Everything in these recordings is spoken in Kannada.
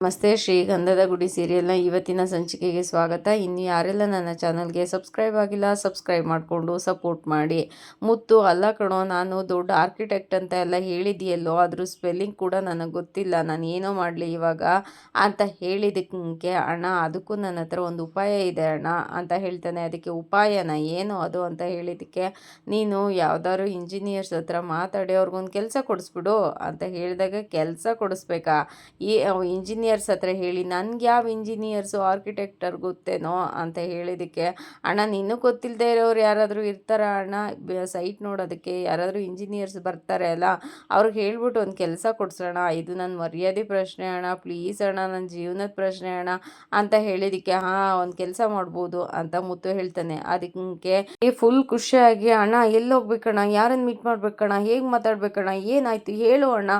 ನಮಸ್ತೆ. ಶ್ರೀಗಂಧದ ಗುಡಿ ಸೀರಿಯಲ್ನ ಇವತ್ತಿನ ಸಂಚಿಕೆಗೆ ಸ್ವಾಗತ. ಇನ್ನು ಯಾರೆಲ್ಲ ನನ್ನ ಚಾನಲ್ಗೆ ಸಬ್ಸ್ಕ್ರೈಬ್ ಆಗಿಲ್ಲ ಸಬ್ಸ್ಕ್ರೈಬ್ ಮಾಡಿಕೊಂಡು ಸಪೋರ್ಟ್ ಮಾಡಿ. ಮುತ್ತು, ಅಲ್ಲ ಕಣೋ, ನಾನು ದೊಡ್ಡ ಆರ್ಕಿಟೆಕ್ಟ್ ಅಂತ ಎಲ್ಲ ಹೇಳಿದೆಯಲ್ಲೋ, ಅದ್ರ ಸ್ಪೆಲ್ಲಿಂಗ್ ಕೂಡ ನನಗೆ ಗೊತ್ತಿಲ್ಲ, ನಾನು ಏನೋ ಮಾಡಲಿ ಇವಾಗ ಅಂತ ಹೇಳಿದ್ದಕ್ಕೆ, ಅಣ್ಣ ಅದಕ್ಕೂ ನನ್ನ ಹತ್ರ ಒಂದು ಉಪಾಯ ಇದೆ ಅಣ್ಣ ಅಂತ ಹೇಳ್ತಾನೆ. ಅದಕ್ಕೆ ಉಪಾಯನ ಏನು ಅದು ಅಂತ ಹೇಳಿದ್ದಕ್ಕೆ, ನೀನು ಯಾವ್ದಾದ್ರು ಇಂಜಿನಿಯರ್ಸ್ ಹತ್ರ ಮಾತಾಡಿ ಅವ್ರಿಗೊಂದು ಕೆಲಸ ಕೊಡಿಸ್ಬಿಡು ಅಂತ ಹೇಳಿದಾಗ, ಕೆಲಸ ಕೊಡಿಸ್ಬೇಕಾ? ಇಂಜಿನಿಯರ್ಸ್ ಹತ್ರ ಹೇಳಿ, ನನಗೆ ಯಾವ ಇಂಜಿನಿಯರ್ಸು ಆರ್ಕಿಟೆಕ್ಟರ್ ಗೊತ್ತೇನೋ ಅಂತ ಹೇಳಿದ್ದಕ್ಕೆ, ಅಣ್ಣ ನಿನ್ನೂ ಗೊತ್ತಿಲ್ಲದೆ ಇರೋರು ಯಾರಾದರೂ ಇರ್ತಾರ ಅಣ್ಣ, ಸೈಟ್ ನೋಡೋದಕ್ಕೆ ಯಾರಾದರೂ ಇಂಜಿನಿಯರ್ಸ್ ಬರ್ತಾರೆ ಅಲ್ಲ, ಅವ್ರಿಗೆ ಹೇಳ್ಬಿಟ್ಟು ಒಂದು ಕೆಲಸ ಕೊಡ್ಸೋಣ, ಇದು ನನ್ನ ಮರ್ಯಾದೆ ಪ್ರಶ್ನೆ ಅಣ್ಣ, ಪ್ಲೀಸ್ ಅಣ್ಣ, ನನ್ನ ಜೀವನದ ಪ್ರಶ್ನೆ ಅಣ್ಣ ಅಂತ ಹೇಳಿದ್ದಕ್ಕೆ, ಒಂದು ಕೆಲಸ ಮಾಡ್ಬೋದು ಅಂತ ಮುತ್ತು ಹೇಳ್ತಾನೆ. ಅದಕ್ಕೆ ಫುಲ್ ಖುಷಿಯಾಗಿ, ಅಣ್ಣ ಎಲ್ಲಿ ಹೋಗ್ಬೇಕಣ್ಣ, ಯಾರನ್ನು ಮೀಟ್ ಮಾಡ್ಬೇಕಣ್ಣ, ಹೇಗೆ ಮಾತಾಡ್ಬೇಕಣ್ಣ, ಏನಾಯ್ತು ಹೇಳು ಅಣ್ಣ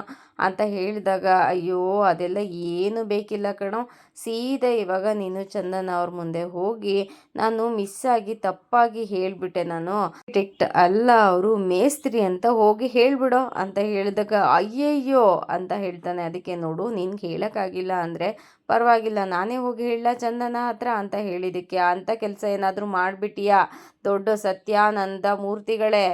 ಅಂತ ಹೇಳಿದಾಗ, ಅಯ್ಯೋ ಅದೆಲ್ಲ ಏನು ಬೇಕಿಲ್ಲ ಕಣೋ, ಸೀದಾ ಇವಾಗ ನೀನು ಚಂದನ ಅವ್ರ ಮುಂದೆ ಹೋಗಿ, ನಾನು ಮಿಸ್ ಆಗಿ ತಪ್ಪಾಗಿ ಹೇಳಿಬಿಟ್ಟೆ, ನಾನು ಆರ್ಕಿಟೆಕ್ಟ್ ಅಲ್ಲ ಅವರು ಮೇಸ್ತ್ರಿ ಅಂತ ಹೋಗಿ ಹೇಳ್ಬಿಡೋ ಅಂತ ಹೇಳಿದಾಗ, ಅಯ್ಯಯ್ಯೋ ಅಂತ ಹೇಳ್ತಾನೆ. ಅದಕ್ಕೆ, ನೋಡು ನಿನ್ಗೆ ಹೇಳೋಕ್ಕಾಗಿಲ್ಲ ಅಂದರೆ ಪರವಾಗಿಲ್ಲ, ನಾನೇ ಹೋಗಿ ಹೇಳಲ್ಲ ಚಂದನ ಹತ್ರ ಅಂತ ಹೇಳಿದ್ದಕ್ಕೆ, ಅಂಥ ಕೆಲಸ ಏನಾದರೂ ಮಾಡಿಬಿಟ್ಟಿಯಾ ದೊಡ್ಡ ಸತ್ಯಾನಂದ ಮೂರ್ತಿಗಳೇ,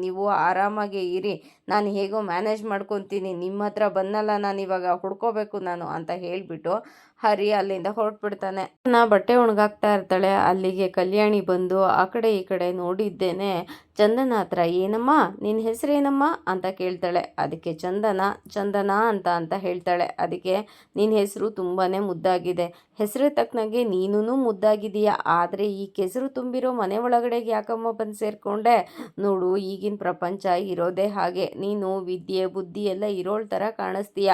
ನೀವು ಆರಾಮಾಗಿ ಇರಿ, ನಾನು ಹೇಗೋ ಮ್ಯಾನೇಜ್ ಮಾಡ್ಕೊತೀನಿ, ನಿಮ್ಮ ಹತ್ರ ಬಂದಲ್ಲ ನಾನು ಇವಾಗ ಹುಡ್ಕೋಬೇಕು ನಾನು ಅಂತ ಹೇಳಿಬಿಟ್ಟು ಹರಿ ಅಲ್ಲಿಂದ ಹೊರಟ್ಬಿಡ್ತಾನೆ. ಬಟ್ಟೆ ಒಣಗಾಕ್ತಾ ಇರ್ತಾಳೆ. ಅಲ್ಲಿಗೆ ಕಲ್ಯಾಣಿ ಬಂದು ಆ ಕಡೆ ಈ ಕಡೆ ನೋಡಿದ್ದೇನೆ ಚಂದನ ಹತ್ರ, ಏನಮ್ಮ ನಿನ್ನ ಹೆಸರೇನಮ್ಮ ಅಂತ ಕೇಳ್ತಾಳೆ. ಅದಕ್ಕೆ ಚಂದನ ಅಂತ ಹೇಳ್ತಾಳೆ. ಅದಕ್ಕೆ, ನಿನ್ನ ಹೆಸರು ತುಂಬಾ ಮುದ್ದಾಗಿದೆ, ಹೆಸರು ತಕ್ಕನಾಗೆ ನೀನೂ ಮುದ್ದಾಗಿದೀಯ, ಆದರೆ ಈ ಕೆಸರು ತುಂಬಿರೋ ಮನೆ ಒಳಗಡೆಗೆ ಯಾಕಮ್ಮ ಬಂದು ಸೇರಿಕೊಂಡೆ? ನೋಡು, ಈಗಿನ ಪ್ರಪಂಚ ಇರೋದೇ ಹಾಗೆ, ನೀನು ವಿದ್ಯೆ ಬುದ್ಧಿ ಎಲ್ಲ ಇರೋಳ್ ಥರ ಕಾಣಿಸ್ತೀಯ,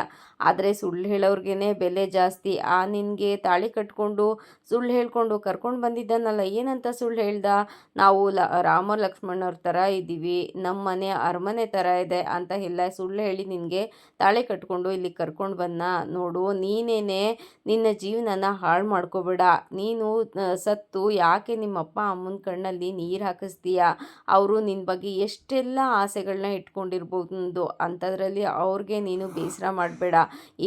ಆದರೆ ಸುಳ್ಳು ಹೇಳೋರ್ಗೇ ಬೆಲೆ ಜಾಸ್ತಿ. ನಿನಗೆ ತಾಳಿ ಕಟ್ಕೊಂಡು ಸುಳ್ಳು ಹೇಳ್ಕೊಂಡು ಕರ್ಕೊಂಡು ಬಂದಿದ್ದಾನಲ್ಲ, ಏನಂತ ಸುಳ್ಳು ಹೇಳ್ದ? ನಾವು ರಾಮ ಲಕ್ಷ್ಮಣವ್ರ ಥರ ಇದ್ದೀವಿ, ನಮ್ಮ ಮನೆ ಅರಮನೆ ಥರ ಇದೆ ಅಂತ ಎಲ್ಲ ಸುಳ್ಳು ಹೇಳಿ ನಿನಗೆ ತಾಳಿ ಕಟ್ಕೊಂಡು ಇಲ್ಲಿ ಕರ್ಕೊಂಡು ಬಂದ. ನೋಡು, ನೀನೇನೆ ನಿನ್ನ ಜೀವನನ ಹಾಳು ಮಾಡ್ಕೋಬೇಡ, ನೀನು ಸತ್ತು ಯಾಕೆ ನಿಮ್ಮ ಅಪ್ಪ ಅಮ್ಮನ ಕಣ್ಣಲ್ಲಿ ನೀರು ಹಾಕಿಸ್ತೀಯ? ಅವರು ನಿನ್ನ ಬಗ್ಗೆ ಎಷ್ಟೆಲ್ಲ ಆಸೆಗಳನ್ನ ಇಟ್ಕೊಂಡಿರ್ಬೋದು, ಅಂಥದ್ರಲ್ಲಿ ಅವ್ರಿಗೆ ನೀನು ಬೇಸರ ಮಾಡಬೇಡ,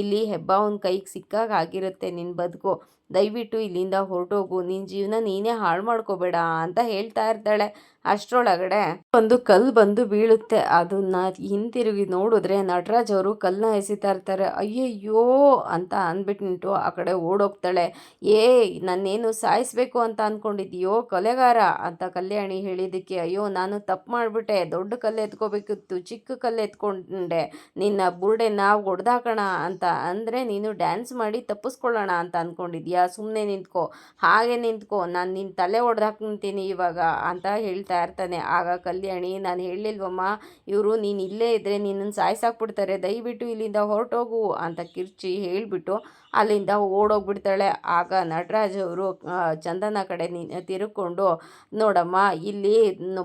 ಇಲ್ಲಿ ಹೆಬ್ಬಾವನ ಕೈಗೆ ಸಿಕ್ಕಾಗ ಆಗಿರುತ್ತೆ ನಿನ್ನ ಬದುಕು, ದಯವಿಟ್ಟು ಇಲ್ಲಿಂದ ಹೊರಟೋಗು, ನಿನ್ನ ಜೀವನ ನೀನೇ ಹಾಳು ಮಾಡ್ಕೋಬೇಡ ಅಂತ ಹೇಳ್ತಾ ಇರ್ತಾಳೆ. ಅಷ್ಟರೊಳಗಡೆ ಒಂದು ಕಲ್ಲು ಬಂದು ಬೀಳುತ್ತೆ. ಅದನ್ನ ಹಿಂತಿರುಗಿ ನೋಡಿದ್ರೆ ನಟರಾಜ್ ಅವರು ಕಲ್ಲನ್ನ ಎಸಿತಾ ಇರ್ತಾರೆ. ಅಯ್ಯಯ್ಯೋ ಅಂತ ಅಂದ್ಬಿಟ್ಟು ಆ ಕಡೆ ಓಡೋಗ್ತಾಳೆ. ನನ್ನೇನು ಸಾಯಿಸ್ಬೇಕು ಅಂತ ಅಂದ್ಕೊಂಡಿದ್ದೀಯೋ ಕೊಲೆಗಾರ ಅಂತ ಕಲ್ಯಾಣಿ ಹೇಳಿದ್ದಕ್ಕೆ, ಅಯ್ಯೋ ನಾನು ತಪ್ಪು ಮಾಡಿಬಿಟ್ಟೆ, ದೊಡ್ಡ ಕಲ್ಲು ಎತ್ಕೋಬೇಕಿತ್ತು, ಚಿಕ್ಕ ಕಲ್ಲು ಎತ್ಕೊಂಡೆ, ನಿನ್ನ ಬುರುಡೆನ ಹೊಡೆದಾಕೋಣ ಅಂತ ಅಂದರೆ ನೀನು ಡ್ಯಾನ್ಸ್ ಮಾಡಿ ತಪ್ಪಿಸ್ಕೊಳ್ಳೋಣ ಅಂತ ಅಂದ್ಕೊಂಡಿದ್ಯಾ? ಸುಮ್ಮನೆ ನಿಂತ್ಕೋ, ಹಾಗೆ ನಿಂತ್ಕೋ, ನಾನು ನಿನ್ನ ತಲೆ ಹೊಡೆದಾಕ್ತೀನಿ ಇವಾಗ ಅಂತ ಹೇಳ್ತಾ ಇರ್ತಾನೆ. ಆಗ ಕಲ್ಯಾಣಿ, ನಾನು ಹೇಳಿಲ್ವಮ್ಮ ಇವರು ನೀನು ಇಲ್ಲೇ ಇದ್ದರೆ ನಿನ್ನನ್ನು ಸಾಯಿಸಾಕ್ಬಿಡ್ತಾರೆ, ದಯವಿಟ್ಟು ಇಲ್ಲಿಂದ ಹೊರಟೋಗು ಅಂತ ಕಿರ್ಚಿ ಹೇಳಿಬಿಟ್ಟು ಅಲ್ಲಿಂದ ಓಡೋಗ್ಬಿಡ್ತಾಳೆ. ಆಗ ನಟರಾಜ್ ಅವರು ಚಂದನ ಕಡೆ ತಿರುಕೊಂಡು, ನೋಡಮ್ಮ ಇಲ್ಲಿ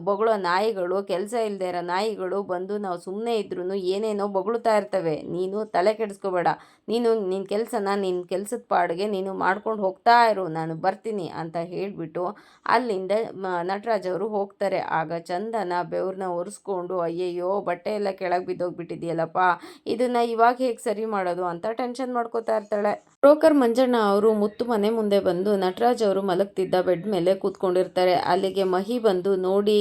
ಬೊಗಳೋ ನಾಯಿಗಳು, ಕೆಲಸ ಇಲ್ಲದೆ ಇರೋ ನಾಯಿಗಳು ಬಂದು ನಾವು ಸುಮ್ಮನೆ ಇದ್ರೂ ಏನೇನೋ ಬೊಗಳ್ತಾ ಇರ್ತವೆ, ನೀನು ತಲೆ ಕೆಡಿಸ್ಕೋಬೇಡ, ನೀನು ನಿನ್ನ ಕೆಲಸನ ನಿನ್ನ ಕೆಲಸದ ಪಾಡಿಗೆ ನೀನು ಮಾಡ್ಕೊಂಡು ಹೋಗ್ತಾ ಇರು, ನಾನು ಬರ್ತೀನಿ ಅಂತ ಹೇಳಿಬಿಟ್ಟು ಅಲ್ಲಿಂದ ನಟರಾಜ್ ಅವರು ಹೋಗ್ತಾರೆ. ಆಗ ಚಂದನ ಬೆವ್ರನ್ನ ಒರೆಸ್ಕೊಂಡು, ಅಯ್ಯಯ್ಯೋ ಬಟ್ಟೆ ಎಲ್ಲ ಕೆಳಗೆ ಬಿದ್ದೋಗ್ಬಿಟ್ಟಿದೆಯಲ್ಲಪ್ಪ, ಇದನ್ನು ಇವಾಗ ಹೇಗೆ ಸರಿ ಮಾಡೋದು ಅಂತ ಟೆನ್ಷನ್ ಮಾಡ್ಕೋತಾ ಇರ್ತಾಳೆ. ಬ್ರೋಕರ್ ಮಂಜಣ್ಣ ಅವರು ಮುತ್ತು ಮನೆ ಮುಂದೆ ಬಂದು ನಟರಾಜ್ ಅವರು ಮಲಗ್ತಿದ್ದ ಬೆಡ್ ಮೇಲೆ ಕೂತ್ಕೊಂಡಿರ್ತಾರೆ. ಅಲ್ಲಿಗೆ ಮಹಿ ಬಂದು ನೋಡಿ,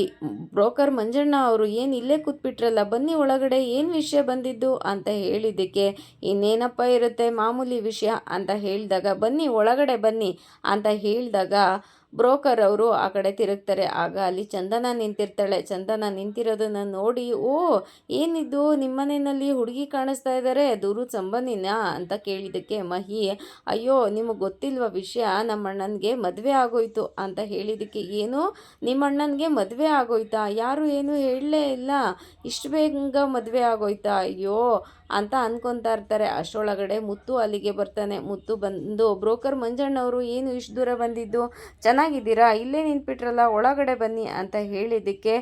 ಬ್ರೋಕರ್ ಮಂಜಣ್ಣ ಅವರು ಏನು ಇಲ್ಲೇ ಕೂತ್ಬಿಟ್ರಲ್ಲ, ಬನ್ನಿ ಒಳಗಡೆ, ಏನು ವಿಷಯ ಬಂದಿದ್ದು ಅಂತ ಹೇಳಿದ್ದಕ್ಕೆ, ಇನ್ನೇನಪ್ಪ ಇರುತ್ತೆ ಮಾಮೂಲಿ ವಿಷಯ ಅಂತ ಹೇಳಿದಾಗ, ಬನ್ನಿ ಒಳಗಡೆ ಬನ್ನಿ ಅಂತ ಹೇಳಿದಾಗ ಬ್ರೋಕರ್ ಅವರು ಆ ಕಡೆ ತಿರುಗ್ತಾರೆ. ಆಗ ಅಲ್ಲಿ ಚಂದನ ನಿಂತಿರ್ತಾಳೆ. ಚಂದನ ನಿಂತಿರೋದನ್ನು ನೋಡಿ, ಓ ಏನಿದ್ದು ನಿಮ್ಮ ಮನೆಯಲ್ಲಿ ಹುಡುಗಿ ಕಾಣಿಸ್ತಾ ಇದ್ದಾರೆ, ದೂರದ ಸಂಬಂಧಿನ ಅಂತ ಕೇಳಿದ್ದಕ್ಕೆ ಮಹಿ, ಅಯ್ಯೋ ನಿಮಗೆ ಗೊತ್ತಿಲ್ವ ವಿಷಯ, ನಮ್ಮ ಅಣ್ಣನಿಗೆ ಮದುವೆ ಆಗೋಯ್ತು ಅಂತ ಹೇಳಿದ್ದಕ್ಕೆ, ಏನು ನಿಮ್ಮ ಅಣ್ಣನಿಗೆ ಮದುವೆ ಆಗೋಯ್ತಾ? ಯಾರು ಏನು ಹೇಳಲೇ ಇಲ್ಲ, ಇಷ್ಟು ಬೇಗ ಮದುವೆ ಆಗೋಯ್ತಾ? ಅಯ್ಯೋ ಅಂತ ಅಂದ್ಕೊತಾ ಇರ್ತಾರೆ. ಅಷ್ಟರೊಳಗಡೆ ಮುತ್ತು ಅಲ್ಲಿಗೆ ಬರ್ತಾನೆ. ಮುತ್ತು ಬಂದು, ಬ್ರೋಕರ್ ಮಂಜಣ್ಣವರು ಏನು ಇಷ್ಟು ದೂರ ಬಂದಿದ್ದು, ಚೆನ್ನಾಗಿದ್ದೀರಾ, ಇಲ್ಲೇ ನಿಂತ್ಬಿಟ್ರಲ್ಲ, ಒಳಗಡೆ ಬನ್ನಿ ಅಂತ ಹೇಳಿದ್ದಕ್ಕೆ,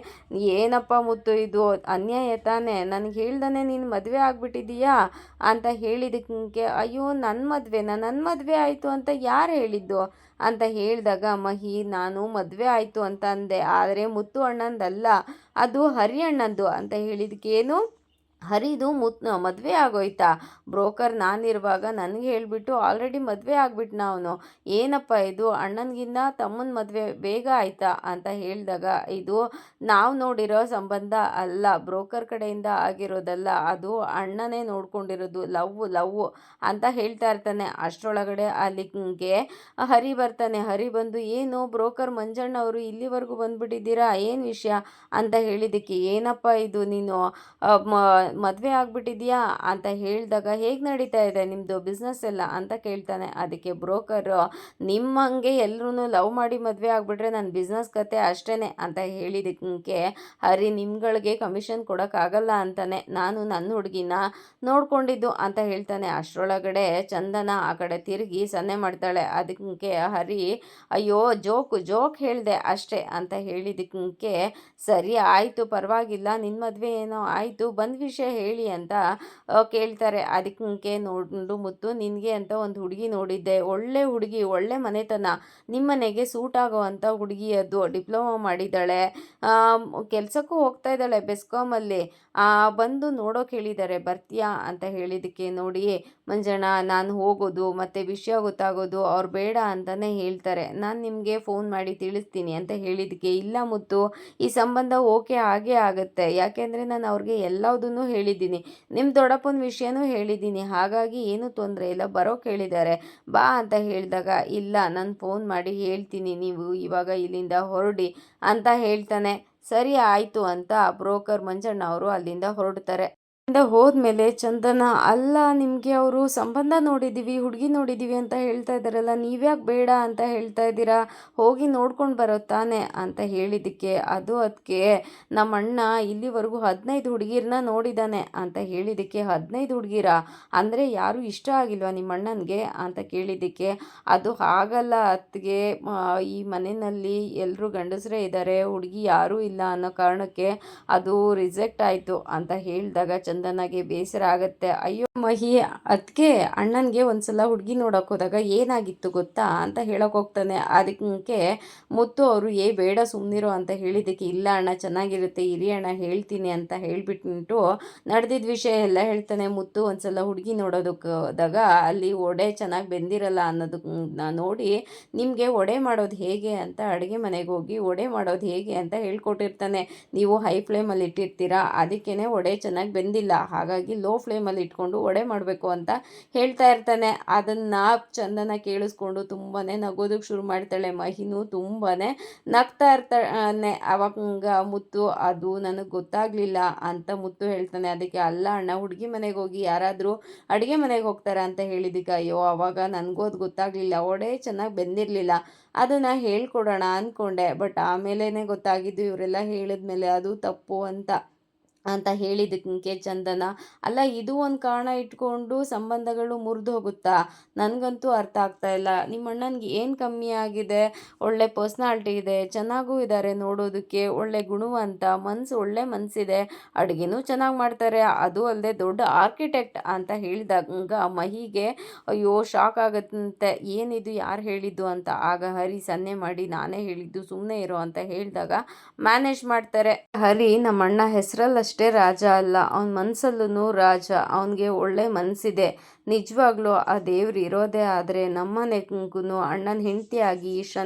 ಏನಪ್ಪ ಮುತ್ತು ಇದು ಅನ್ಯಾಯ ತಾನೇ, ನನಗೆ ಹೇಳ್ದಾನೆ ನೀನು ಮದುವೆ ಆಗಿಬಿಟ್ಟಿದ್ದೀಯಾ ಅಂತ ಹೇಳಿದ್ದಕ್ಕೆ, ಅಯ್ಯೋ ನನ್ನ ಮದುವೆ ಆಯಿತು ಅಂತ ಯಾರು ಹೇಳಿದ್ದು ಅಂತ ಹೇಳಿದಾಗ ಮಹಿ, ನಾನು ಮದುವೆ ಆಯಿತು ಅಂತ ಅಂದೆ, ಆದರೆ ಮುತ್ತು ಅಣ್ಣಂದಲ್ಲ, ಅದು ಹರಿಯಣ್ಣಂದು ಅಂತ ಹೇಳಿದ್ದಕ್ಕೆ, ಏನು ಹರಿದು ಮದುವೆ ಆಗೋಯ್ತಾ? ಬ್ರೋಕರ್ ನಾನಿರುವಾಗ ನನಗೆ ಹೇಳಿಬಿಟ್ಟು ಆಲ್ರೆಡಿ ಮದುವೆ ಆಗ್ಬಿಟ್ನ ಅವನು. ಏನಪ್ಪ ಇದು, ಅಣ್ಣನಿಗಿನ್ನ ತಮ್ಮನ ಮದುವೆ ಬೇಗ ಆಯ್ತಾ ಅಂತ ಹೇಳಿದಾಗ, ಇದು ನಾವು ನೋಡಿರೋ ಸಂಬಂಧ ಅಲ್ಲ, ಬ್ರೋಕರ್ ಕಡೆಯಿಂದ ಆಗಿರೋದಲ್ಲ, ಅದು ಅಣ್ಣನೇ ನೋಡ್ಕೊಂಡಿರೋದು, ಲವ್ವು ಅಂತ ಹೇಳ್ತಾ ಇರ್ತಾನೆ. ಅಷ್ಟರೊಳಗಡೆ ಅಲ್ಲಿಗೆ ಹರಿ ಬರ್ತಾನೆ. ಹರಿ ಬಂದು, ಏನು ಬ್ರೋಕರ್ ಮಂಜಣ್ಣ ಅವರು ಇಲ್ಲಿವರೆಗೂ ಬಂದುಬಿಟ್ಟಿದ್ದೀರಾ, ಏನು ವಿಷಯ ಅಂತ ಹೇಳಿದ್ದಕ್ಕೆ, ಏನಪ್ಪ ಇದು ನೀನು ಮದುವೆ ಆಗ್ಬಿಟ್ಟಿದ್ಯಾ ಅಂತ ಹೇಳಿದಾಗ, ಹೇಗೆ ನಡೀತಾ ಇದೆ ನಿಮ್ಮದು ಬಿಸ್ನೆಸ್ ಎಲ್ಲ ಅಂತ ಕೇಳ್ತಾನೆ. ಅದಕ್ಕೆ ಬ್ರೋಕರು, ನಿಮ್ಮಂಗೆ ಎಲ್ಲರೂ ಲವ್ ಮಾಡಿ ಮದುವೆ ಆಗಿಬಿಟ್ರೆ ನನ್ನ ಬಿಸ್ನೆಸ್ ಕತೆ ಅಷ್ಟೇ ಅಂತ ಹೇಳಿದ್ದಕ್ಕೆ, ಹರಿ ನಿಮ್ಗಳಿಗೆ ಕಮಿಷನ್ ಕೊಡೋಕ್ಕಾಗಲ್ಲ ಅಂತಾನೆ ನಾನು ನನ್ನ ಹುಡುಗಿನ ನೋಡ್ಕೊಂಡಿದ್ದು ಅಂತ ಹೇಳ್ತಾನೆ. ಅಷ್ಟರೊಳಗಡೆ ಚಂದನ ಆ ಕಡೆ ತಿರುಗಿ ಸನ್ನೆ ಮಾಡ್ತಾಳೆ. ಅದಕ್ಕೆ ಹರಿ, ಅಯ್ಯೋ ಜೋಕ್ ಹೇಳಿದೆ ಅಷ್ಟೇ ಅಂತ ಹೇಳಿದ್ದಕ್ಕೆ, ಸರಿ ಆಯಿತು ಪರವಾಗಿಲ್ಲ, ನಿನ್ನ ಮದುವೆ ಏನೋ ಆಯಿತು, ಬಂದ ವಿಷಯ ಹೇಳಿ ಅಂತ ಕೇಳ್ತಾರೆ. ಅದಕ್ಕೆ ನೋಡು ಮುತ್ತು, ನಿನಗೆ ಅಂತ ಒಂದು ಹುಡುಗಿ ನೋಡಿದ್ದೆ, ಒಳ್ಳೆ ಹುಡುಗಿ, ಒಳ್ಳೆ ಮನೆತನ, ನಿಮ್ಮನೆಗೆ ಸೂಟ್ ಆಗೋ ಅಂಥ ಹುಡುಗಿ, ಅದು ಡಿಪ್ಲೊಮಾ ಮಾಡಿದ್ದಾಳೆ, ಕೆಲಸಕ್ಕೂ ಹೋಗ್ತಾ ಇದ್ದಾಳೆ ಬೆಸ್ಕಾಮಲ್ಲಿ, ಬಂದು ನೋಡೋಕೆ ಹೇಳಿದ್ದಾರೆ, ಬರ್ತೀಯಾ ಅಂತ ಹೇಳಿದ್ದಕ್ಕೆ, ನೋಡಿ ಮಂಜಣ್ಣ, ನಾನು ಹೋಗೋದು ಮತ್ತು ವಿಷಯ ಗೊತ್ತಾಗೋದು ಅವ್ರು ಬೇಡ ಅಂತಲೇ ಹೇಳ್ತಾರೆ, ನಾನು ನಿಮಗೆ ಫೋನ್ ಮಾಡಿ ತಿಳಿಸ್ತೀನಿ ಅಂತ ಹೇಳಿದ್ದಕ್ಕೆ, ಇಲ್ಲ ಮುತ್ತು, ಈ ಸಂಬಂಧ ಓಕೆ ಆಗೇ ಆಗುತ್ತೆ, ಯಾಕೆಂದರೆ ನಾನು ಅವ್ರಿಗೆ ಎಲ್ಲದನ್ನೂ ಹೇಳಿದ್ದೀನಿ, ನಿಮ್ಮ ದೊಡ್ಡಪ್ಪನ ವಿಷಯನೂ ಹೇಳಿದ್ದೀನಿ, ಹಾಗಾಗಿ ಏನೂ ತೊಂದರೆ ಇಲ್ಲ, ಬರೋಕೆ ಹೇಳಿದ್ದಾರೆ ಬಾ ಅಂತ ಹೇಳಿದಾಗ, ಇಲ್ಲ ನಾನು ಫೋನ್ ಮಾಡಿ ಹೇಳ್ತೀನಿ, ನೀವು ಇವಾಗ ಇಲ್ಲಿಂದ ಹೊರಡಿ ಅಂತ ಹೇಳ್ತಾನೆ. ಸರಿ ಆಯಿತು ಅಂತ ಬ್ರೋಕರ್ ಮಂಜಣ್ಣ ಅವರು ಅಲ್ಲಿಂದ ಹೊರಡ್ತಾರೆ. ಇಂದ ಹೋದ್ಮೇಲೆ ಚಂದನ, ಅಲ್ಲ ನಿಮಗೆ ಅವರು ಸಂಬಂಧ ನೋಡಿದ್ದೀವಿ, ಹುಡುಗಿ ನೋಡಿದ್ದೀವಿ ಅಂತ ಹೇಳ್ತಾ ಇದ್ದಾರಲ್ಲ, ನೀವ್ಯಾಕೆ ಬೇಡ ಅಂತ ಹೇಳ್ತಾ ಇದ್ದೀರಾ, ಹೋಗಿ ನೋಡ್ಕೊಂಡು ಬರೋ ತಾನೆ ಅಂತ ಹೇಳಿದ್ದಕ್ಕೆ, ಅದಕ್ಕೆ ನಮ್ಮ ಅಣ್ಣ ಇಲ್ಲಿವರೆಗೂ 15 ಹುಡುಗಿರನ್ನ ನೋಡಿದ್ದಾನೆ ಅಂತ ಹೇಳಿದ್ದಕ್ಕೆ, 15 ಹುಡುಗಿರ ಅಂದರೆ ಯಾರು ಇಷ್ಟ ಆಗಿಲ್ವಾ ನಿಮ್ಮ ಅಣ್ಣನಿಗೆ ಅಂತ ಕೇಳಿದ್ದಕ್ಕೆ, ಅದು ಹಾಗಲ್ಲ ಅತ್ತಿಗೆ, ಈ ಮನೆಯಲ್ಲಿ ಎಲ್ಲರೂ ಗಂಡಸರೇ ಇದ್ದಾರೆ, ಹುಡುಗಿ ಯಾರೂ ಇಲ್ಲ ಅನ್ನೋ ಕಾರಣಕ್ಕೆ ಅದು ರಿಜೆಕ್ಟ್ ಆಯಿತು ಅಂತ ಹೇಳಿದಾಗ ಚಂದನಗೆ ಬೇಸರ ಆಗುತ್ತೆ. ಅಯ್ಯೋ ಮಹಿ, ಅದಕ್ಕೆ ಅಣ್ಣನಿಗೆ ಒಂದ್ಸಲ ಹುಡುಗಿ ನೋಡೋಕೆ ಹೋದಾಗ ಏನಾಗಿತ್ತು ಗೊತ್ತಾ ಅಂತ ಹೇಳೋಕೆ ಹೋಗ್ತಾನೆ. ಅದಕ್ಕೆ ಮುತ್ತು ಅವರು, ಬೇಡ ಸುಮ್ಮನಿರೋ ಅಂತ ಹೇಳಿದ್ದಕ್ಕೆ, ಇಲ್ಲ ಅಣ್ಣ ಚೆನ್ನಾಗಿರುತ್ತೆ, ಇರಿ ಅಣ್ಣ ಹೇಳ್ತೀನಿ ಅಂತ ಹೇಳಿಬಿಟ್ಟು ನಡೆದಿದ್ದ ವಿಷಯ ಎಲ್ಲ ಹೇಳ್ತಾನೆ. ಮುತ್ತು ಒಂದ್ಸಲ ಹುಡುಗಿ ನೋಡೋದಕ್ಕೆ ಹೋದಾಗ ಅಲ್ಲಿ ಒಡೆ ಚೆನ್ನಾಗಿ ಬೆಂದಿರಲ್ಲ ಅನ್ನೋದನ್ನ ನೋಡಿ, ನಿಮಗೆ ಒಡೆ ಮಾಡೋದು ಹೇಗೆ ಅಂತ ಅಡುಗೆ ಮನೆಗೆ ಹೋಗಿ ಒಡೆ ಮಾಡೋದು ಹೇಗೆ ಅಂತ ಹೇಳ್ಕೊಟ್ಟಿರ್ತಾನೆ. ನೀವು ಹೈ ಫ್ಲೇಮಲ್ಲಿ ಇಟ್ಟಿರ್ತೀರಾ, ಅದಕ್ಕೇ ಒಡೆ ಚೆನ್ನಾಗಿ ಬೆಂದಿಲ್ಲ, ಹಾಗಾಗಿ ಲೋ ಫ್ಲೇಮಲ್ಲಿ ಇಟ್ಕೊಂಡು ವಡೆ ಮಾಡಬೇಕು ಅಂತ ಹೇಳ್ತಾ ಇರ್ತಾನೆ. ಅದನ್ನು ಚಂದನ ಕೇಳಿಸ್ಕೊಂಡು ತುಂಬಾ ನಗೋದಕ್ಕೆ ಶುರು ಮಾಡ್ತಾಳೆ. ಮಹಿನೂ ತುಂಬಾ ನಗ್ತಾ ಇರ್ತಾನೆ. ಅವಾಗ ಮುತ್ತು, ಅದು ನನಗೆ ಗೊತ್ತಾಗಲಿಲ್ಲ ಅಂತ ಮುತ್ತು ಹೇಳ್ತಾನೆ. ಅದಕ್ಕೆ, ಅಲ್ಲ ಅಣ್ಣ, ಹುಡುಗಿ ಮನೆಗೆ ಹೋಗಿ ಯಾರಾದರೂ ಅಡುಗೆ ಮನೆಗೆ ಹೋಗ್ತಾರೆ ಅಂತ ಹೇಳಿದ್ದಕ್ಕೆ, ಅಯ್ಯೋ ಅವಾಗ ನನಗೂ ಅದು ಗೊತ್ತಾಗಲಿಲ್ಲ, ವಡೆ ಚೆನ್ನಾಗಿ ಬೆಂದಿರಲಿಲ್ಲ, ಅದನ್ನು ಹೇಳ್ಕೊಡೋಣ ಅಂದ್ಕೊಂಡೆ, ಬಟ್ ಆಮೇಲೆ ಗೊತ್ತಾಗಿದ್ದು ಇವರೆಲ್ಲ ಹೇಳಿದ್ಮೇಲೆ ಅದು ತಪ್ಪು ಅಂತ ಹೇಳಿದ್ದಕ್ಕೆ ಚಂದನ, ಅಲ್ಲ ಇದು ಒಂದು ಕಾರಣ ಇಟ್ಕೊಂಡು ಸಂಬಂಧಗಳು ಮುರಿದು ಹೋಗುತ್ತಾ, ನನಗಂತೂ ಅರ್ಥ ಆಗ್ತಾ ಇಲ್ಲ, ನಿಮ್ಮ ಅಣ್ಣನಿಗೆ ಏನು ಕಮ್ಮಿ ಆಗಿದೆ, ಒಳ್ಳೆ ಪರ್ಸ್ನಾಲಿಟಿ ಇದೆ, ಚೆನ್ನಾಗೂ ಇದ್ದಾರೆ ನೋಡೋದಕ್ಕೆ, ಒಳ್ಳೆ ಗುಣವಂತ, ಒಳ್ಳೆ ಮನಸ್ಸಿದೆ, ಅಡುಗೆನೂ ಚೆನ್ನಾಗಿ ಮಾಡ್ತಾರೆ, ಅದು ಅಲ್ಲದೆ ದೊಡ್ಡ ಆರ್ಕಿಟೆಕ್ಟ್ ಅಂತ ಹೇಳಿದಾಗ ಮಹಿಗೆ ಅಯ್ಯೋ ಶಾಕ್ ಆಗುತ್ತಂತೆ, ಏನಿದು ಯಾರು ಹೇಳಿದ್ದು ಅಂತ. ಆಗ ಹರಿ ಸನ್ನೆ ಮಾಡಿ, ನಾನೇ ಹೇಳಿದ್ದು, ಸುಮ್ಮನೆ ಇರೋ ಅಂತ ಹೇಳಿದಾಗ ಮ್ಯಾನೇಜ್ ಮಾಡ್ತಾರೆ. ಹರಿ ನಮ್ಮ ಅಣ್ಣ ಹೆಸರಲ್ಲಷ್ಟೇ ರಾಜ ಅಲ್ಲ, ಅವನ ಮನಸ್ಸಲ್ಲೂ ರಾಜ, ಅವನಿಗೆ ಒಳ್ಳೆ ಮನಸ್ಸಿದೆ, ನಿಜವಾಗ್ಲೂ ಆ ದೇವ್ರು ಇರೋದೇ ಆದರೆ ನಮ್ಮನೆಗೂ ಅಣ್ಣನ ಹೆಂಡತಿಯಾಗಿ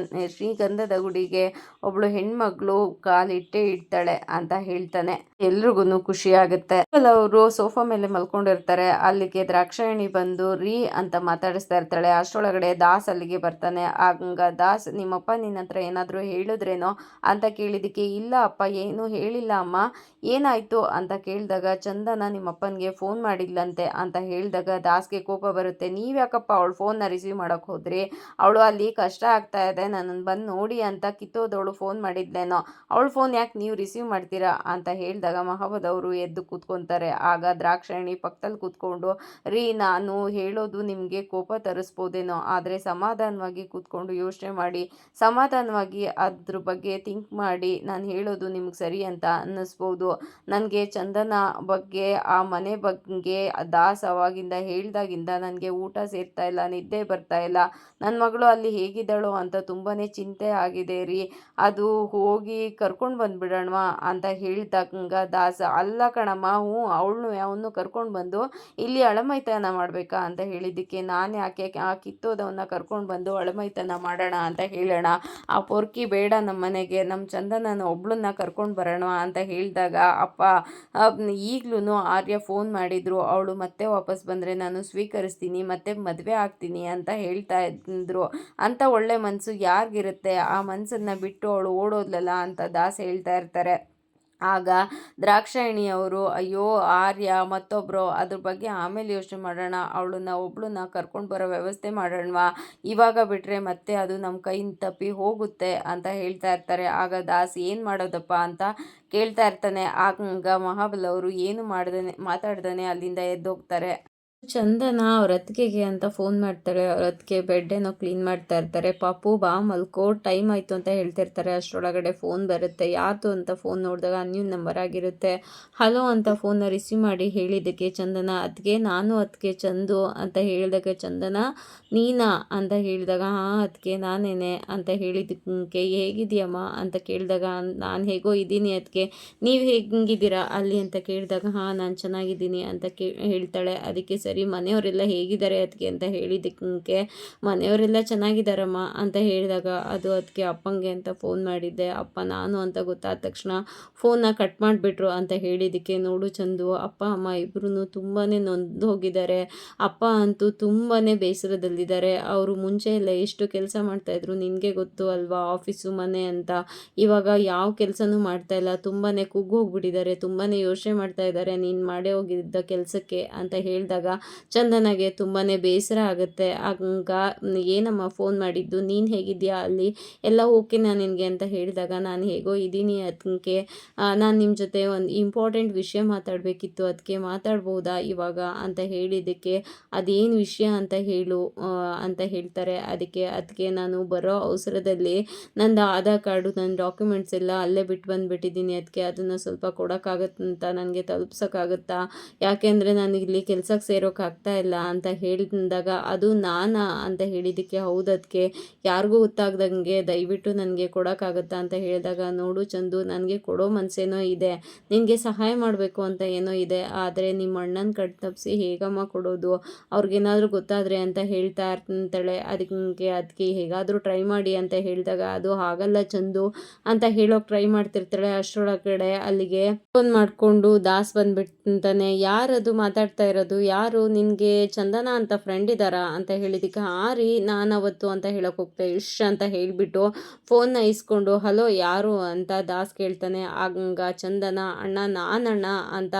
ಶ್ರೀಗಂಧದ ಗುಡಿಗೆ ಒಬ್ಳು ಹೆಣ್ಮಗಳು ಕಾಲಿಟ್ಟೇ ಇಡ್ತಾಳೆ ಅಂತ ಹೇಳ್ತಾನೆ. ಎಲ್ರಿಗೂ ಖುಷಿ ಆಗುತ್ತೆ. ಅವರು ಸೋಫಾ ಮೇಲೆ ಮಲ್ಕೊಂಡಿರ್ತಾರೆ. ಅಲ್ಲಿಗೆ ದ್ರಾಕ್ಷಾಯಣಿ ಬಂದು ರೀ ಅಂತ ಮಾತಾಡಿಸ್ತಾ ಇರ್ತಾಳೆ. ಅಷ್ಟರೊಳಗಡೆ ದಾಸ್ ಅಲ್ಲಿಗೆ ಬರ್ತಾನೆ. ಆಗ ದಾಸ್, ನಿಮ್ಮಪ್ಪ ನಿನ್ನ ಹತ್ರ ಏನಾದರೂ ಹೇಳಿದ್ರೇನೋ ಅಂತ ಕೇಳಿದ್ದಕ್ಕೆ, ಇಲ್ಲ ಅಪ್ಪ ಏನೂ ಹೇಳಿಲ್ಲ ಅಮ್ಮ, ಏನಾಯಿತು ಅಂತ ಕೇಳಿದಾಗ ಚಂದನ ನಿಮ್ಮಪ್ಪನಿಗೆ ಫೋನ್ ಮಾಡಿದ್ಲಂತೆ ಅಂತ ಹೇಳಿದಾಗ ದಾಸ್ಗೆ ಕೋಪ ಬರುತ್ತೆ. ನೀವ್ಯಾಕಪ್ಪ ಅವಳು ಫೋನ್ನ ರಿಸೀವ್ ಮಾಡೋಕ್ಕೆ ಹೋದ್ರಿ, ಅವಳು ಅಲ್ಲಿ ಕಷ್ಟ ಆಗ್ತಾ ಇದೆ, ನನ್ನನ್ನು ಬಂದು ನೋಡಿ ಅಂತ ಕಿತ್ತೋದವಳು ಫೋನ್ ಮಾಡಿದ್ಲೇನೋ, ಅವಳ ಫೋನ್ ಯಾಕೆ ನೀವು ರಿಸೀವ್ ಮಾಡ್ತೀರಾ ಅಂತ ಹೇಳಿದಾಗ ಮಹಾಬದ್ ಅವರು ಎದ್ದು ಕೂತ್ಕೊತಾರೆ. ಆಗ ದ್ರಾಕ್ಷಾಯಣಿ ಪಕ್ಕದಲ್ಲಿ ಕೂತ್ಕೊಂಡು, ರೀ ನಾನು ಹೇಳೋದು ನಿಮಗೆ ಕೋಪ ತರಿಸ್ಬೋದೇನೋ, ಆದರೆ ಸಮಾಧಾನವಾಗಿ ಕೂತ್ಕೊಂಡು ಯೋಚನೆ ಮಾಡಿ, ಸಮಾಧಾನವಾಗಿ ಅದ್ರ ಬಗ್ಗೆ ಥಿಂಕ್ ಮಾಡಿ ನಾನು ಹೇಳೋದು ನಿಮ್ಗೆ ಸರಿ ಅಂತ ಅನ್ನಿಸ್ಬೋದು. ನನಗೆ ಚಂದನ ಬಗ್ಗೆ, ಆ ಮನೆ ಬಗ್ಗೆ ದಾಸ್ ಅವಾಗಿಂದ ಹೇಳ್ದಾಗ ಬಂದಾಗಿಂದ ನನಗೆ ಊಟ ಸೇರ್ತಾ ಇಲ್ಲ, ನಿದ್ದೆ ಬರ್ತಾ ಇಲ್ಲ, ನನ್ನ ಮಗಳು ಅಲ್ಲಿ ಹೇಗಿದ್ದಾಳೋ ಅಂತ ತುಂಬಾ ಚಿಂತೆ ಆಗಿದೆ ರೀ, ಅದು ಹೋಗಿ ಕರ್ಕೊಂಡು ಬಂದುಬಿಡೋಣವಾ ಅಂತ ಹೇಳಿದಾಗ ದಾಸ, ಅಲ್ಲ ಕಣಮ್ಮ, ಹ್ಞೂ ಅವನು ಕರ್ಕೊಂಡು ಬಂದು ಇಲ್ಲಿ ಅಳಮೈತನ ಮಾಡಬೇಕಾ ಅಂತ ಹೇಳಿದ್ದಕ್ಕೆ, ನಾನು ಯಾಕೆ ಆ ಕಿತ್ತೋದವನ್ನ ಕರ್ಕೊಂಡು ಬಂದು ಅಳಮೈತನ ಮಾಡೋಣ ಅಂತ ಹೇಳೋಣ, ಆ ಪೊರ್ಕಿ ಬೇಡ ನಮ್ಮ ಮನೆಗೆ, ನಮ್ಮ ಚಂದನನ ಒಬ್ಳನ್ನ ಕರ್ಕೊಂಡು ಬರೋಣ ಅಂತ ಹೇಳಿದಾಗ ಅಪ್ಪ ಈಗಲೂ ಆರ್ಯ ಫೋನ್ ಮಾಡಿದ್ರು, ಅವಳು ಮತ್ತೆ ವಾಪಸ್ ಬಂದರೆ ನಾನು ಸ್ವೀಕರಿಸ್ತೀನಿ, ಮತ್ತೆ ಮದುವೆ ಆಗ್ತೀನಿ ಅಂತ ಹೇಳ್ತಾ ಇದ್ರು ಅಂತ ಒಳ್ಳೆ ಮನಸ್ಸು ಯಾರಿಗಿರುತ್ತೆ, ಆ ಮನಸ್ಸನ್ನು ಬಿಟ್ಟು ಅವಳು ಓಡೋದ್ಲಲ್ಲ ಅಂತ ದಾಸ್ ಹೇಳ್ತಾ ಇರ್ತಾರೆ. ಆಗ ದ್ರಾಕ್ಷಾಯಣಿಯವರು, ಅಯ್ಯೋ ಆರ್ಯ ಮತ್ತೊಬ್ಬರು, ಅದ್ರ ಬಗ್ಗೆ ಆಮೇಲೆ ಯೋಚನೆ ಮಾಡೋಣ, ಒಬ್ಳನ್ನ ಕರ್ಕೊಂಡು ಬರೋ ವ್ಯವಸ್ಥೆ ಮಾಡೋಣವಾ, ಇವಾಗ ಬಿಟ್ಟರೆ ಮತ್ತೆ ಅದು ನಮ್ಮ ಕೈಯಿಂದ ತಪ್ಪಿ ಹೋಗುತ್ತೆ ಅಂತ ಹೇಳ್ತಾ ಇರ್ತಾರೆ. ಆಗ ದಾಸ್ ಏನು ಮಾಡೋದಪ್ಪ ಅಂತ ಕೇಳ್ತಾ ಇರ್ತಾನೆ. ಆಗ ಮಹಾಬಲ ಅವರು ಏನು ಮಾತಾಡ್ದಾನೆ ಅಲ್ಲಿಂದ ಎದ್ದೋಗ್ತಾರೆ. ಚಂದನ ಅವ್ರ ಅತ್ತಿಗೆಗೆ ಅಂತ ಫೋನ್ ಮಾಡ್ತಾಳೆ. ಅವ್ರ ಅತ್ತಿಗೆ ಬೆಡ್ ಏನೋ ಕ್ಲೀನ್ ಮಾಡ್ತಾ ಇರ್ತಾರೆ. ಪಾಪು ಬಾ ಮಲ್ಕೋ, ಟೈಮ್ ಆಯಿತು ಅಂತ ಹೇಳ್ತಿರ್ತಾರೆ. ಅಷ್ಟರೊಳಗಡೆ ಫೋನ್ ಬರುತ್ತೆ. ಯಾರ್ದು ಅಂತ ಫೋನ್ ನೋಡಿದಾಗ ಅನ್ಯೂನ್ ನಂಬರ್ ಆಗಿರುತ್ತೆ. ಹಲೋ ಅಂತ ಫೋನ್ನ ರಿಸೀವ್ ಮಾಡಿ ಹೇಳಿದ್ದಕ್ಕೆ ಚಂದನ, ಅತ್ತಿಗೆ ನಾನು ಅತ್ತಿಗೆ ಚಂದು ಅಂತ ಹೇಳಿದಾಗ ಚಂದನ, ನೀನಾ ಅಂತ ಹೇಳಿದಾಗ, ಹಾಂ ಅತ್ತಿಗೆ ನಾನೇನೆ ಅಂತ ಹೇಳಿದ್ದಕ್ಕೆ, ಹೇಗಿದೆಯಮ್ಮ ಅಂತ ಕೇಳಿದಾಗ, ನಾನು ಹೇಗೋ ಇದ್ದೀನಿ ಅತ್ತಿಗೆ, ನೀವು ಹೇಗಿದ್ದೀರಾ ಅಲ್ಲಿ ಅಂತ ಕೇಳಿದಾಗ, ಹಾಂ ನಾನು ಚೆನ್ನಾಗಿದ್ದೀನಿ ಅಂತ ಹೇಳ್ತಾಳೆ. ಅದಕ್ಕೆ ಸರಿ, ಮನೆಯವರೆಲ್ಲ ಹೇಗಿದ್ದಾರೆ ಅದಕ್ಕೆ ಅಂತ ಹೇಳಿದ್ದಕ್ಕೆ, ಮನೆಯವರೆಲ್ಲ ಚೆನ್ನಾಗಿದ್ದಾರಮ್ಮ ಅಂತ ಹೇಳಿದಾಗ, ಅದು ಅದಕ್ಕೆ ಅಪ್ಪಂಗೆ ಅಂತ ಫೋನ್ ಮಾಡಿದ್ದೆ, ಅಪ್ಪ ನಾನು ಅಂತ ಗೊತ್ತಾದ ತಕ್ಷಣ ಫೋನ್ನ ಕಟ್ ಮಾಡಿಬಿಟ್ರು ಅಂತ ಹೇಳಿದ್ದಕ್ಕೆ, ನೋಡು ಚಂದು, ಅಪ್ಪ ಅಮ್ಮ ಇಬ್ಬರೂ ತುಂಬಾ ನೊಂದು ಹೋಗಿದ್ದಾರೆ, ಅಪ್ಪ ಅಂತೂ ತುಂಬಾ ಬೇಸರದಲ್ಲಿದ್ದಾರೆ. ಅವರು ಮುಂಚೆ ಎಲ್ಲ ಎಷ್ಟು ಕೆಲಸ ಮಾಡ್ತಾಯಿದ್ರು ನಿನಗೆ ಗೊತ್ತು ಅಲ್ವಾ, ಆಫೀಸು ಮನೆ ಅಂತ, ಇವಾಗ ಯಾವ ಕೆಲಸನೂ ಮಾಡ್ತಾ ಇಲ್ಲ, ತುಂಬಾ ಕುಗ್ಗು ಹೋಗ್ಬಿಟ್ಟಿದ್ದಾರೆ, ತುಂಬಾ ಯೋಚನೆ ಮಾಡ್ತಾ ಇದ್ದಾರೆ ನೀನು ಮಾಡೇ ಹೋಗಿದ್ದ ಕೆಲಸಕ್ಕೆ ಅಂತ ಹೇಳಿದಾಗ ಚಂದನಗೆ ತುಂಬಾ ಬೇಸರ ಆಗುತ್ತೆ. ಆಗ ಏನಮ್ಮ ಫೋನ್ ಮಾಡಿದ್ದು, ನೀನು ಹೇಗಿದ್ಯಾ ಅಲ್ಲಿ, ಎಲ್ಲ ಓಕೆನಾ ನಿನಗೆ ಅಂತ ಹೇಳಿದಾಗ, ನಾನು ಹೇಗೋ ಇದ್ದೀನಿ ಅದಕ್ಕೆ, ನಾನು ನಿಮ್ಮ ಜೊತೆ ಒಂದು ಇಂಪಾರ್ಟೆಂಟ್ ವಿಷಯ ಮಾತಾಡಬೇಕಿತ್ತು, ಅದಕ್ಕೆ ಮಾತಾಡ್ಬೋದಾ ಇವಾಗ ಅಂತ ಹೇಳಿದ್ದಕ್ಕೆ, ಅದೇನು ವಿಷಯ ಅಂತ ಹೇಳು ಅಂತ ಹೇಳ್ತಾರೆ. ಅದಕ್ಕೆ ನಾನು ಬರೋ ಅವಸರದಲ್ಲಿ ನಂದು ಆಧಾರ್ ಕಾರ್ಡು, ನನ್ನ ಡಾಕ್ಯುಮೆಂಟ್ಸ್ ಎಲ್ಲ ಅಲ್ಲೇ ಬಿಟ್ಟು ಬಂದುಬಿಟ್ಟಿದ್ದೀನಿ, ಅದಕ್ಕೆ ಅದನ್ನು ಸ್ವಲ್ಪ ಕೊಡೋಕ್ಕಾಗತ್ತಂತ, ನನಗೆ ತಲುಪ್ಸೋಕ್ಕಾಗುತ್ತಾ, ಯಾಕೆಂದರೆ ನನಗೆ ಇಲ್ಲಿ ಕೆಲಸಕ್ಕೆ ಸೇರೋಕ್ಕಾಗ್ತಾ ಇಲ್ಲ ಅಂತ ಹೇಳಿದಾಗ, ಅದು ನಾನಾ ಅಂತ ಹೇಳಿದ್ದಕ್ಕೆ, ಹೌದು ಅದಕ್ಕೆ ಯಾರಿಗೂ ಗೊತ್ತಾಗ್ದಂಗೆ ದಯವಿಟ್ಟು ನನಗೆ ಕೊಡೋಕ್ಕಾಗತ್ತಾ ಅಂತ ಹೇಳಿದಾಗ, ನೋಡು ಚಂದು, ನನಗೆ ಕೊಡೋ ಮನಸ್ಸೇನೋ ಇದೆ, ನಿನಗೆ ಸಹಾಯ ಮಾಡಬೇಕು ಅಂತ ಏನೋ ಇದೆ, ಆದರೆ ನಿಮ್ಮ ಅಣ್ಣನ ಕಡೆ ತಪ್ಪಿಸಿ ಹೇಗಮ್ಮ ಕೊಡೋದು, ಅವ್ರಿಗೇನಾದರೂ ಗೊತ್ತಾದರೆ ಅಂತ ಹೇಳ್ತಾ ಇರ್ತಾಳೆ. ಅದಕ್ಕೆ ಹೇಗಾದರೂ ಟ್ರೈ ಮಾಡಿ ಅಂತ ಹೇಳಿದಾಗ, ಅದು ಹಾಗಲ್ಲ ಚಂದು ಅಂತ ಹೇಳೋಕೆ ಟ್ರೈ ಮಾಡ್ತಿರ್ತಾಳೆ. ಅಷ್ಟರೊಳಗಡೆ ಅಲ್ಲಿಗೆ ಫೋನ್ ಮಾಡಿಕೊಂಡು ದಾಸ್ ಬಂದ್ಬಿಡ್ತಾನೆ. ಯಾರದು ಮಾತಾಡ್ತಾ ಇರೋದು, ಯಾರು, ನಿನಗೆ ಚಂದನ ಅಂತ ಫ್ರೆಂಡ್ ಇದ್ದಾರಾ ಅಂತ ಹೇಳಿದ್ದಕ್ಕೆ, ಹಾಂ ರೀ ನಾನು ಅವತ್ತು ಅಂತ ಹೇಳೋಕೆ ಹೋಗ್ತೆ, ಅಂತ ಹೇಳಿಬಿಟ್ಟು ಫೋನ್ನ ಇಸ್ಕೊಂಡು, ಹಲೋ ಯಾರು ಅಂತ ದಾಸ್ ಕೇಳ್ತಾನೆ. ಆಗ ಚಂದನ, ಅಣ್ಣ ನಾನಣ್ಣ ಅಂತ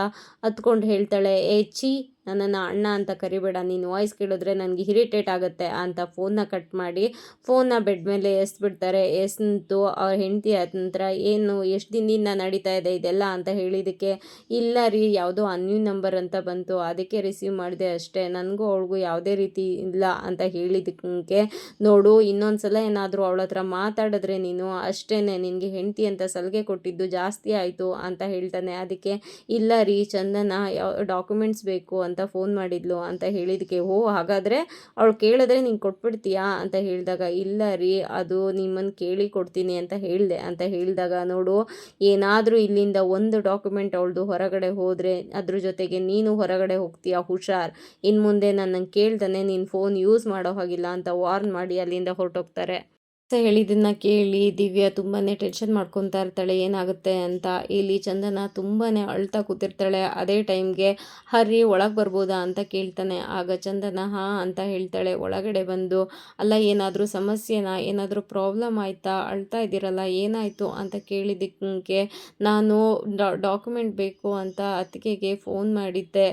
ಹತ್ಕೊಂಡು ಹೇಳ್ತಾಳೆ, ಛೀ ನನ್ನನ್ನು ಅಣ್ಣ ಅಂತ ಕರಿಬೇಡ, ನೀನು ವಾಯ್ಸ್ ಕೇಳಿದ್ರೆ ನನಗೆ ಇರಿಟೇಟ್ ಆಗುತ್ತೆ ಅಂತ ಫೋನ್ನ ಕಟ್ ಮಾಡಿ ಫೋನ್ನ ಬೆಡ್ ಮೇಲೆ ಎಸ್ಬಿಡ್ತಾರೆ. ಎಸ್ತು ಅವ್ರ ಹೆಂಡತಿ ಹತ್ರ, ಏನು ಎಷ್ಟು ದಿನದಿಂದ ನಡೀತಾ ಇದೆ ಇದೆಲ್ಲ ಅಂತ ಹೇಳಿದ್ದಕ್ಕೆ, ಇಲ್ಲ ರೀ ಯಾವುದೋ ಅನ್ಯೂನ್ ನಂಬರ್ ಅಂತ ಬಂತು ಅದಕ್ಕೆ ರಿಸೀವ್ ಮಾಡಿದೆ ಅಷ್ಟೇ, ನನಗೂ ಅವಳಿಗೂ ಯಾವುದೇ ರೀತಿ ಇಲ್ಲ ಅಂತ ಹೇಳಿದ್ದಕ್ಕೆ, ನೋಡು ಇನ್ನೊಂದು ಸಲ ಏನಾದರೂ ಅವಳ ಹತ್ರ ಮಾತಾಡಿದ್ರೆ ನೀನು ಅಷ್ಟೇ, ನಿನಗೆ ಹೆಂಡತಿ ಅಂತ ಸಲಿಗೆ ಕೊಟ್ಟಿದ್ದು ಜಾಸ್ತಿ ಆಯಿತು ಅಂತ ಹೇಳ್ತಾನೆ. ಅದಕ್ಕೆ, ಇಲ್ಲ ರೀ ಚಂದನ ಡಾಕ್ಯುಮೆಂಟ್ಸ್ ಬೇಕು ಅಂತ ಫೋನ್ ಮಾಡಿದ್ಲು ಅಂತ ಹೇಳಿದಕ್ಕೆ, ಓ ಹಾಗಾದರೆ ಅವಳು ಕೇಳಿದ್ರೆ ನೀನು ಕೊಟ್ಬಿಡ್ತೀಯಾ ಅಂತ ಹೇಳಿದಾಗ, ಇಲ್ಲ ರೀ ಅದು ನಿಮ್ಮನ್ನು ಕೇಳಿ ಕೊಡ್ತೀನಿ ಅಂತ ಹೇಳಿದೆ ಅಂತ ಹೇಳಿದಾಗ, ನೋಡು ಏನಾದರೂ ಇಲ್ಲಿಂದ ಒಂದು ಡಾಕ್ಯುಮೆಂಟ್ ಅವಳದು ಹೊರಗಡೆ ಹೋದರೆ ಅದ್ರ ಜೊತೆಗೆ ನೀನು ಹೊರಗಡೆ ಹೋಗ್ತೀಯಾ, ಹುಷಾರ್, ಇನ್ನು ಮುಂದೆ ನನ್ನನ್ನು ಕೇಳ್ದಾನೆ ನೀನು ಫೋನ್ ಯೂಸ್ ಮಾಡೋ ಹಾಗಿಲ್ಲ ಅಂತ ವಾರ್ನ್ ಮಾಡಿ ಅಲ್ಲಿಂದ ಹೊರಟೋಗ್ತಾರೆ. ಹೇಳಿದ್ದನ್ನ ಕೇಳಿ ದಿವ್ಯಾ ತುಂಬಾ ಟೆನ್ಷನ್ ಮಾಡ್ಕೊತಾ ಇರ್ತಾಳೆ, ಏನಾಗುತ್ತೆ ಅಂತ. ಇಲ್ಲಿ ಚಂದನ ತುಂಬಾ ಅಳ್ತಾ ಕೂತಿರ್ತಾಳೆ. ಅದೇ ಟೈಮ್ಗೆ ಹರಿ ಒಳಗೆ ಬರ್ಬೋದಾ ಅಂತ ಕೇಳ್ತಾನೆ. ಆಗ ಚಂದನ ಹಾಂ ಅಂತ ಹೇಳ್ತಾಳೆ. ಒಳಗಡೆ ಬಂದು, ಅಲ್ಲ ಏನಾದರೂ ಸಮಸ್ಯೆನಾ, ಏನಾದರೂ ಪ್ರಾಬ್ಲಮ್ ಆಯಿತಾ, ಅಳ್ತಾ ಇದ್ದೀರಲ್ಲ ಏನಾಯಿತು ಅಂತ ಕೇಳಿದ್ದಕ್ಕೆ, ನಾನು ಡಾಕ್ಯುಮೆಂಟ್ ಬೇಕು ಅಂತ ಅತ್ತಿಗೆಗೆ ಫೋನ್ ಮಾಡಿದ್ದೆ,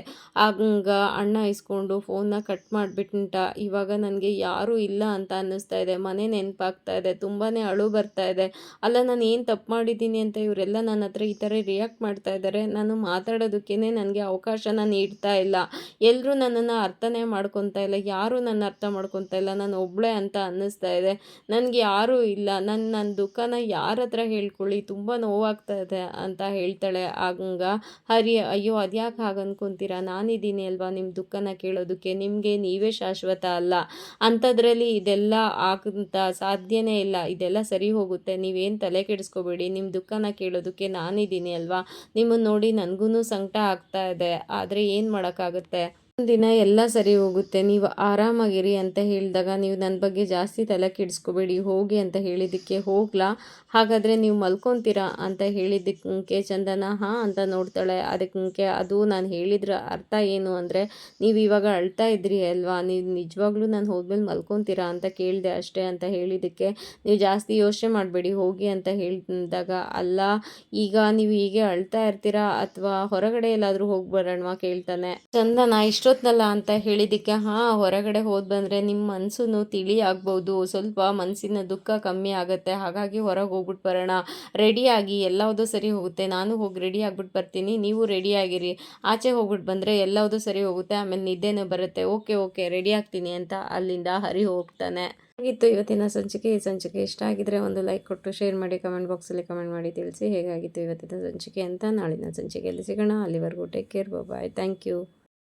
ಆಗ ಅಣ್ಣ ಇಸ್ಕೊಂಡು ಫೋನ್ನ ಕಟ್ ಮಾಡಿಬಿಟ್ಟ, ಇವಾಗ ನನಗೆ ಯಾರೂ ಇಲ್ಲ ಅಂತ ಅನ್ನಿಸ್ತಾ ಇದೆ, ಮನೆ ನೆನಪಾಗ್ತಾ ಆಗ್ತಾ ಇದೆ, ತುಂಬಾ ಅಳು ಬರ್ತಾ ಇದೆ. ಅಲ್ಲ ನಾನು ಏನು ತಪ್ಪು ಮಾಡಿದ್ದೀನಿ ಅಂತ ಇವರೆಲ್ಲ ನನ್ನ ಹತ್ರ ಈ ಥರ ರಿಯಾಕ್ಟ್ ಮಾಡ್ತಾ ಇದ್ದಾರೆ. ನಾನು ಮಾತಾಡೋದಕ್ಕೇ ನನಗೆ ಅವಕಾಶನ ನೀಡ್ತಾ ಇಲ್ಲ. ಎಲ್ಲರೂ ನನ್ನನ್ನು ಅರ್ಥನೇ ಮಾಡ್ಕೊತಾ ಇಲ್ಲ, ಯಾರೂ ನನ್ನ ಅರ್ಥ ಮಾಡ್ಕೊತಾ ಇಲ್ಲ, ನಾನು ಒಬ್ಬಳೇ ಅಂತ ಅನ್ನಿಸ್ತಾ ಇದೆ. ನನಗೆ ಯಾರೂ ಇಲ್ಲ, ನನ್ನ ದುಃಖನ ಯಾರ ಹತ್ರ ಹೇಳ್ಕೊಳ್ಳಿ, ತುಂಬ ನೋವಾಗ್ತಾ ಇದೆ ಅಂತ ಹೇಳ್ತಾಳೆ. ಹಂಗ ಹರಿ, ಅಯ್ಯೋ ಅದ್ಯಾಕೆ ಹಾಗೆ ಅನ್ಕೊತೀರಾ, ನಾನಿದ್ದೀನಿ ಅಲ್ವಾ ನಿಮ್ಮ ದುಃಖನ ಕೇಳೋದಕ್ಕೆ, ನಿಮಗೆ ನೀವೇ ಶಾಶ್ವತ ಅಲ್ಲ, ಅಂಥದ್ರಲ್ಲಿ ಇದೆಲ್ಲ ಆಗಂತ ಸಾಧ್ಯನೇ ಇಲ್ಲ, ಇದೆಲ್ಲ ಸರಿ ಹೋಗುತ್ತೆ, ನೀವೇನು ತಲೆ ಕೆಡಿಸ್ಕೋಬೇಡಿ, ನಿಮ್ಮ ದುಃಖನ ಕೇಳೋದಕ್ಕೆ ನಾನಿದ್ದೀನಿ ಅಲ್ವಾ, ನಿಮ್ಮನ್ನು ನೋಡಿ ನನಗೂ ಸಂಕಟ ಆಗ್ತಾ ಇದೆ, ಆದರೆ ಏನು ಮಾಡೋಕ್ಕಾಗುತ್ತೆ, ಒಂದಿನ ಎಲ್ಲ ಸರಿ ಹೋಗುತ್ತೆ, ನೀವು ಆರಾಮಾಗಿರಿ ಅಂತ ಹೇಳಿದಾಗ ನೀವು ನನ್ನ ಬಗ್ಗೆ ಜಾಸ್ತಿ ತಲೆ ಕೆಡಿಸ್ಕೋಬೇಡಿ ಹೋಗಿ ಅಂತ ಹೇಳಿದ್ದಕ್ಕೆ, ಹೋಗ್ಲಾ ಹಾಗಾದರೆ ನೀವು ಮಲ್ಕೊತೀರಾ ಅಂತ ಹೇಳಿದ್ದಕ್ಕೆ ಚಂದನ ಹಾಂ ಅಂತ ನೋಡ್ತಾಳೆ. ಅದಕ್ಕೆ ಅದು ನಾನು ಹೇಳಿದ್ರ ಅರ್ಥ ಏನು ಅಂದರೆ, ನೀವು ಇವಾಗ ಅಳ್ತಾ ಇದ್ರಿ ಅಲ್ವಾ, ನೀವು ನಿಜವಾಗ್ಲೂ ನಾನು ಹೋದ್ಮೇಲೆ ಮಲ್ಕೊತೀರಾ ಅಂತ ಕೇಳಿದೆ ಅಷ್ಟೇ ಅಂತ ಹೇಳಿದ್ದಕ್ಕೆ, ನೀವು ಜಾಸ್ತಿ ಯೋಚನೆ ಮಾಡಬೇಡಿ ಹೋಗಿ ಅಂತ ಹೇಳಿದಾಗ, ಅಲ್ಲ ಈಗ ನೀವು ಹೀಗೆ ಅಳ್ತಾ ಇರ್ತೀರಾ ಅಥವಾ ಹೊರಗಡೆ ಎಲ್ಲಾದರೂ ಹೋಗಿ ಬರೋಣವಾ ಕೇಳ್ತಾನೆ. ಚಂದನ ಇಷ್ಟೊತ್ನಲ್ಲ ಅಂತ ಹೇಳಿದ್ದಕ್ಕೆ, ಹಾಂ ಹೊರಗಡೆ ಹೋದ್ ಬಂದರೆ ನಿಮ್ಮ ಮನಸ್ಸು ತಿಳಿ ಆಗ್ಬೋದು, ಸ್ವಲ್ಪ ಮನಸ್ಸಿನ ದುಃಖ ಕಮ್ಮಿ ಆಗುತ್ತೆ, ಹಾಗಾಗಿ ಹೊರಗೆ ಹೋಗ್ಬಿಟ್ಟು ಬರೋಣ, ರೆಡಿಯಾಗಿ ಎಲ್ಲವುದೂ ಸರಿ ಹೋಗುತ್ತೆ, ನಾನು ಹೋಗಿ ರೆಡಿ ಆಗ್ಬಿಟ್ಟು ಬರ್ತೀನಿ, ನೀವು ರೆಡಿಯಾಗಿರಿ, ಆಚೆ ಹೋಗ್ಬಿಟ್ಟು ಬಂದರೆ ಎಲ್ಲವುದೂ ಸರಿ ಹೋಗುತ್ತೆ, ಆಮೇಲೆ ನಿದ್ದೆನೂ ಬರುತ್ತೆ, ಓಕೆ ಓಕೆ ರೆಡಿ ಆಗ್ತೀನಿ ಅಂತ ಅಲ್ಲಿಂದ ಹರಿ ಹೋಗ್ತಾನೆ. ಹಾಗಿತ್ತು ಇವತ್ತಿನ ಸಂಚಿಕೆ. ಈ ಸಂಚಿಕೆ ಇಷ್ಟ ಆಗಿದ್ರೆ ಒಂದು ಲೈಕ್ ಕೊಟ್ಟು ಶೇರ್ ಮಾಡಿ, ಕಮೆಂಟ್ ಬಾಕ್ಸಲ್ಲಿ ಕಮೆಂಟ್ ಮಾಡಿ ತಿಳಿಸಿ ಹೇಗಾಗಿತ್ತು ಇವತ್ತಿನ ಸಂಚಿಕೆ ಅಂತ. ನಾಳಿನ ಸಂಚಿಕೆಯಲ್ಲಿ ಸಿಗೋಣ, ಅಲ್ಲಿವರೆಗೂ take care, bye, thank you.